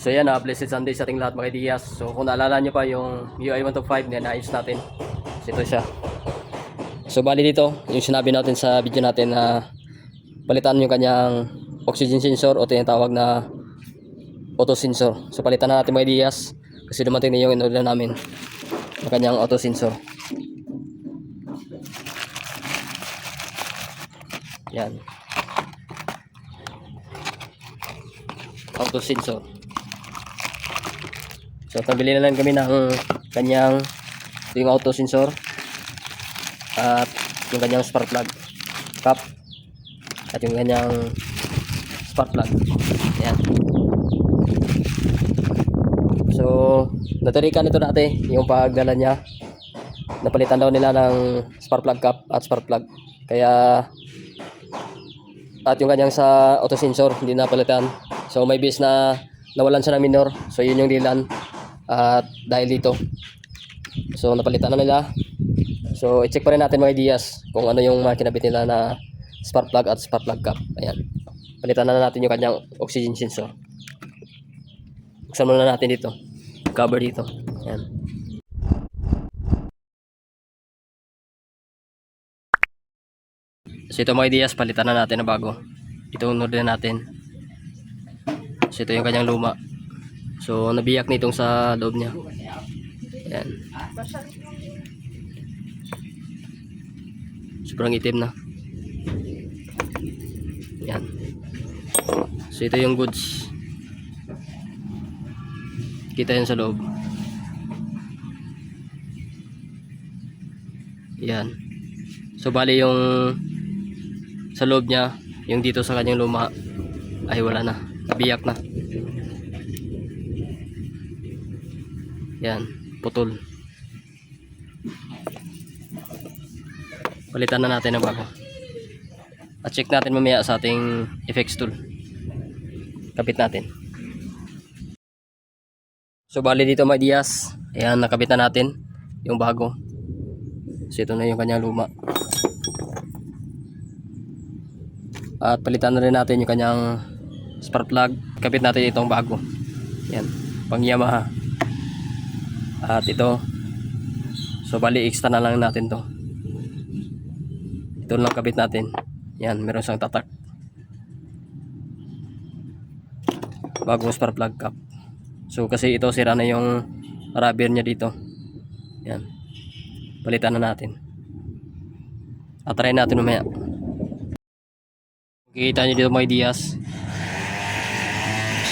So yan na, blessed Sunday sa ating lahat mga Diyas. So kung naalala nyo pa yung UI 125 na naayos natin. So ito siya. So bali dito, yung sinabi natin sa video natin na palitan yung kanyang oxygen sensor o tinatawag na auto sensor. So palitan na natin mga Diyas kasi dumating na yung in-order namin ng kanyang auto sensor. Yan. Auto sensor. So pabili na lang kami ng kanyang yung auto sensor at yung kanyang spark plug cap at yung kanyang spark plug. Ayan. So natirikan ito dati yung pagdala niya, napalitan daw nila ng spark plug cap at spark plug, kaya at yung kanyang sa auto sensor hindi napalitan. So may bis na nawalan siya ng minor, so yun yung dilan. At dahil dito, so napalitan na nila. So i-check pa rin natin mga Diyas kung ano yung mga kinabit nila na spark plug at spark plug cap. Ayan, palitan na natin yung kanyang oxygen sensor. Buksan muna natin dito, cover dito. Ayan. So ito mga Diyas, palitan na natin na bago. Ito order natin. So ito yung kanyang luma. So nabiyak na itong sa loob niya. Ayan. Sobrang itim na. Ayan. So ito yung goods. Kita yan sa loob. Ayan. So bali yung sa loob niya, yung dito sa kanyang luma ay wala na. Nabiyak na. Yan, putol. Palitan na natin ng bago. At check natin mamaya sa ating effects tool. Kapit natin. So bali dito mga Diyas, ayan, nakabit na natin yung bago. So ito na yung kanyang luma. At palitan na rin natin yung kanyang spark plug. Kapit natin itong bago. Yan, pang Yamaha. At ito, so bali extra na lang natin to. Ito lang kabit natin. Yan, meron siyang tatak. Bagong spark plug cap. So kasi ito sira na yung rubber niya dito. Yan, palitan na natin. At try natin mamaya. Kikita nyo dito mga Diyas,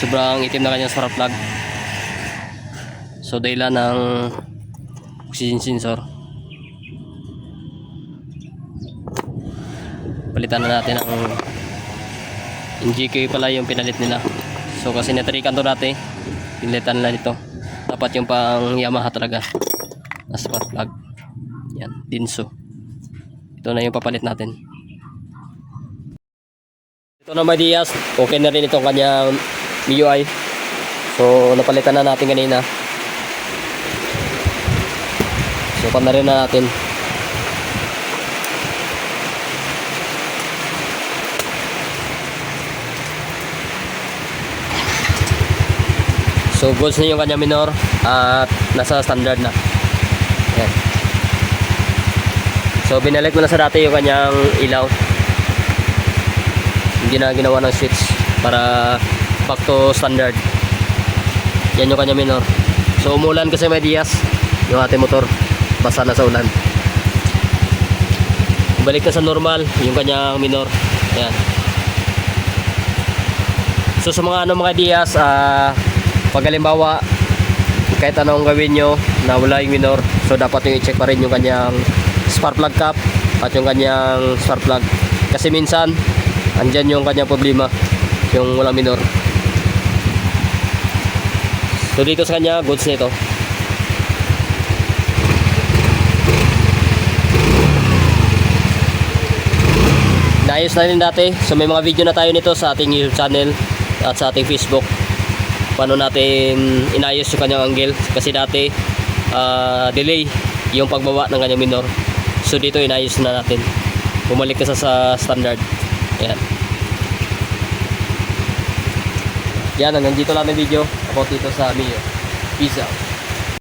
sobrang itim na kanyang spark plug. So dahilan ng oxygen sensor. Palitan na natin ang NGK pala yung pinalit nila. So kasi natrikan to dati, pinalitan nila dito. Dapat yung pang Yamaha talaga na spark plug. Yan, Dinso. Ito na yung papalit natin. Ito na mga Diyas, okay na rin itong kanyang MIUI. So napalitan na natin kanina. So pa na rin na natin. So goods na yung kanya minor at nasa standard na. Ayan. So binalik ko na sa dati yung kanyang ilaw. Hindi na ginawa ng switch para back to standard. Yan yung kanya minor. So umulan kasi may Diyas yung ating motor, basa na sa ulan. Balik na sa normal yung kanyang minor. Ayan. So sa mga mga Diyas, pag halimbawa kahit anong gawin nyo na wala yung minor, so dapat yung i-check pa rin yung kanyang spark plug cap at yung kanyang spark plug. Kasi minsan andyan yung kanyang problema, yung walang minor. So dito sa kanya, goods nito. Naayos na rin dati. So may mga video na tayo nito sa ating YouTube channel at sa ating Facebook. Paano natin inayos yung kanyang angle. Kasi dati delay yung pagbaba ng kanyang minor. So dito inayos na natin. Bumalik na sa standard. Ayan. Yan, hanggang dito lang ang video about dito sa Mio. Peace out.